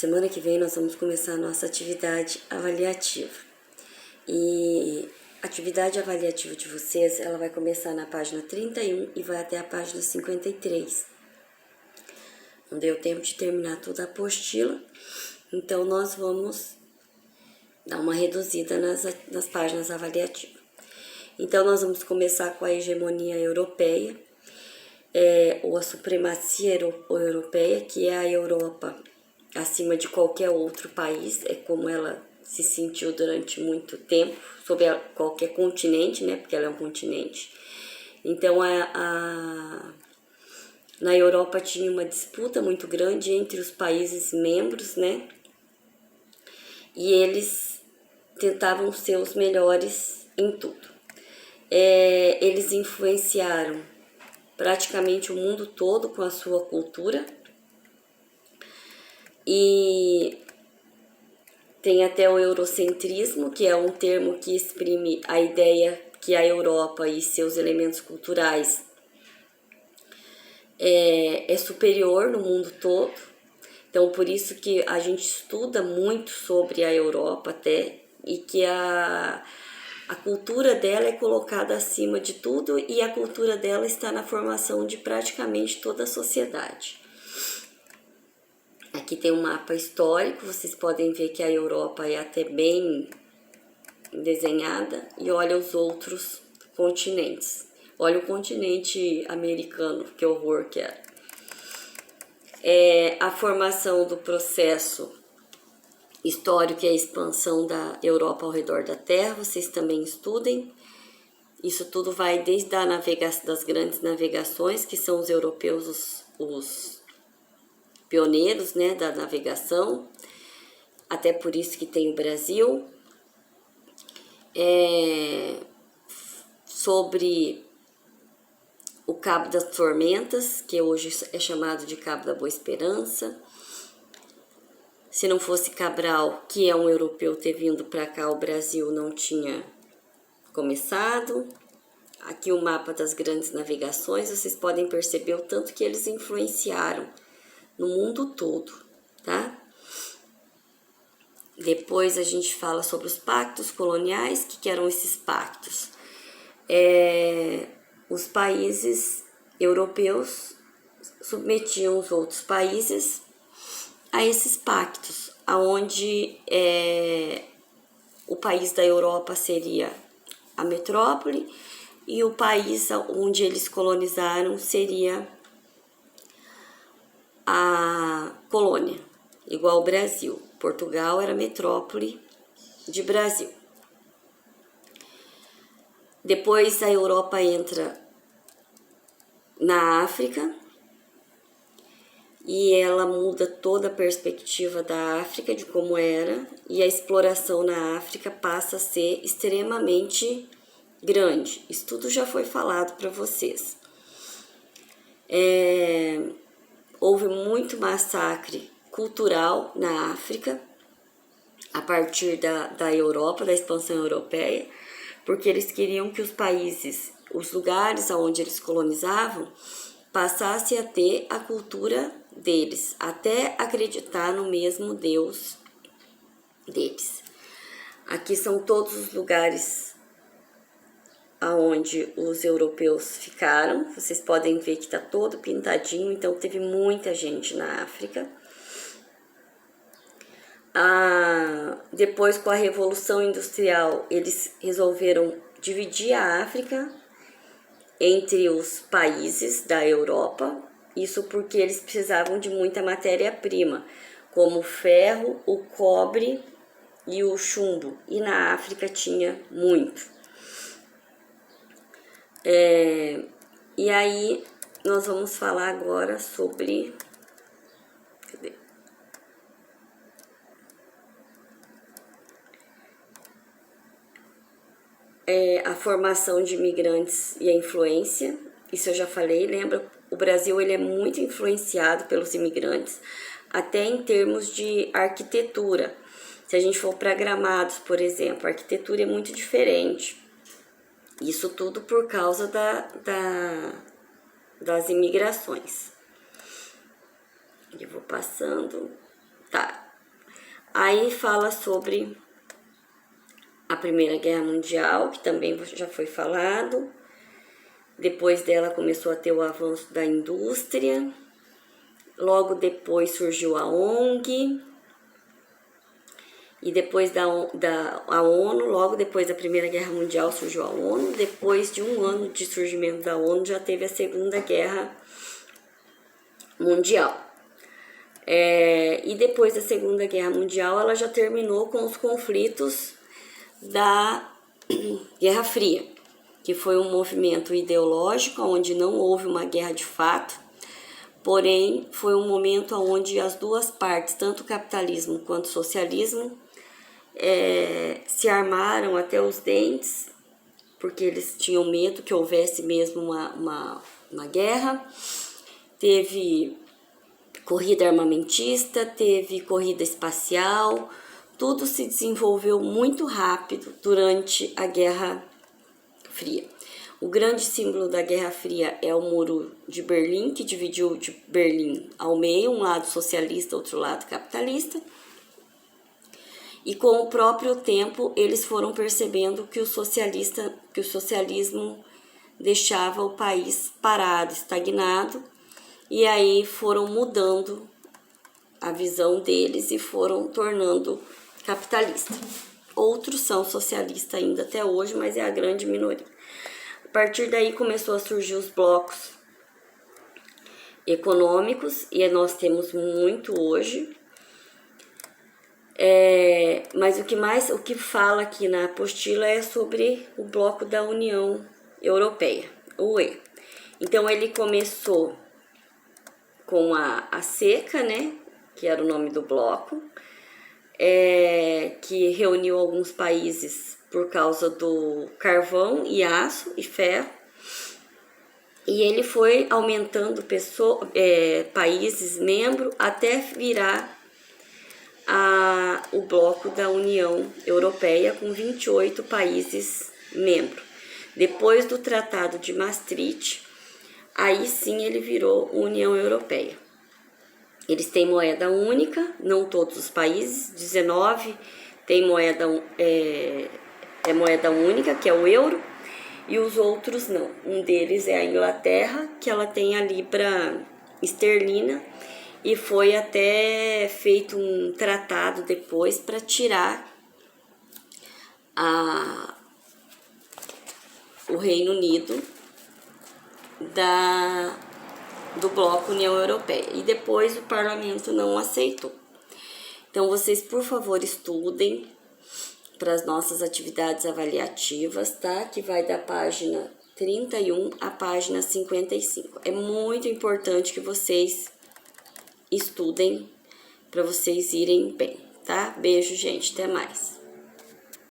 semana que vem nós vamos começar a nossa atividade avaliativa. E a atividade avaliativa de vocês, ela vai começar na página 31 e vai até a página 53. Não deu tempo de terminar toda a apostila, então nós vamos dar uma reduzida nas páginas avaliativas. Então nós vamos começar com a hegemonia europeia, ou a supremacia europeia, que é a Europa acima de qualquer outro país, é como ela se sentiu durante muito tempo, sobre qualquer continente, né, porque ela é um continente. Então, na Europa tinha uma disputa muito grande entre os países membros, né, e eles tentavam ser os melhores em tudo. Eles influenciaram praticamente o mundo todo com a sua cultura, e tem até o eurocentrismo, que é um termo que exprime a ideia que a Europa e seus elementos culturais é superior no mundo todo. Então, por isso que a gente estuda muito sobre a Europa até, e que a cultura dela é colocada acima de tudo, e a cultura dela está na formação de praticamente toda a sociedade. Aqui tem um mapa histórico, vocês podem ver que a Europa é até bem desenhada, e olha os outros continentes. Olha o continente americano, que horror que era. A formação do processo histórico e a expansão da Europa ao redor da Terra, vocês também estudem. Isso tudo vai desde das grandes navegações, que são os europeus os pioneiros, né, da navegação, até por isso que tem o Brasil. Sobre o Cabo das Tormentas, que hoje é chamado de Cabo da Boa Esperança. Se não fosse Cabral, que é um europeu, ter vindo para cá, o Brasil não tinha começado. Aqui o mapa das grandes navegações, vocês podem perceber o tanto que eles influenciaram no mundo todo, tá? Depois a gente fala sobre os pactos coloniais. O que eram esses pactos? Os países europeus submetiam os outros países a esses pactos, aonde o país da Europa seria a metrópole e o país onde eles colonizaram seria a colônia, igual o Brasil. Portugal era metrópole de Brasil. Depois a Europa entra na África e ela muda toda a perspectiva da África, de como era, e a exploração na África passa a ser extremamente grande. Isso tudo já foi falado para vocês. Houve muito massacre cultural na África, a partir da Europa, da expansão europeia, porque eles queriam que os países, os lugares onde eles colonizavam, passassem a ter a cultura deles, até acreditar no mesmo Deus deles. Aqui são todos os lugares aonde os europeus ficaram. Vocês podem ver que está todo pintadinho, então teve muita gente na África. Depois, com a Revolução Industrial, eles resolveram dividir a África entre os países da Europa, isso porque eles precisavam de muita matéria-prima, como o ferro, o cobre e o chumbo, e na África tinha muito. E aí nós vamos falar agora sobre a formação de imigrantes e a influência. Isso eu já falei, lembra? O Brasil ele é muito influenciado pelos imigrantes, até em termos de arquitetura. Se a gente for para Gramados, por exemplo, a arquitetura é muito diferente. Isso tudo por causa das imigrações. Eu vou passando. Tá. Aí fala sobre a Primeira Guerra Mundial, que também já foi falado. Depois dela começou a ter o avanço da indústria. Logo depois surgiu a ONG. E depois a ONU, logo depois da Primeira Guerra Mundial surgiu a ONU. Depois de um ano de surgimento da ONU já teve a Segunda Guerra Mundial. E depois da Segunda Guerra Mundial ela já terminou com os conflitos da Guerra Fria, que foi um movimento ideológico onde não houve uma guerra de fato, porém foi um momento onde as duas partes, tanto o capitalismo quanto o socialismo, se armaram até os dentes, porque eles tinham medo que houvesse mesmo uma guerra. Teve corrida armamentista, teve corrida espacial, tudo se desenvolveu muito rápido durante a Guerra Fria. O grande símbolo da Guerra Fria é o Muro de Berlim, que dividiu de Berlim ao meio, um lado socialista, outro lado capitalista. E com o próprio tempo, eles foram percebendo que o socialismo deixava o país parado, estagnado, e aí foram mudando a visão deles e foram tornando capitalista. Outros são socialistas ainda até hoje, mas é a grande minoria. A partir daí começou a surgir os blocos econômicos, e nós temos muito hoje. Mas o que fala aqui na apostila é sobre o bloco da União Europeia, o UE. Então ele começou com a CECA, né, que era o nome do bloco, que reuniu alguns países por causa do carvão e aço e ferro, e ele foi aumentando países membros até virar o bloco da União Europeia com 28 países membros. Depois do Tratado de Maastricht, aí sim ele virou União Europeia. Eles têm moeda única, não todos os países, 19 têm moeda única, que é o euro, e os outros não. Um deles é a Inglaterra, que ela tem a libra esterlina, e foi até feito um tratado depois para tirar o Reino Unido do bloco União Europeia. E depois o parlamento não aceitou. Então vocês, por favor, estudem para as nossas atividades avaliativas, tá? Que vai da página 31 à página 55. É muito importante que vocês estudem para vocês irem bem, tá? Beijo, gente, até mais.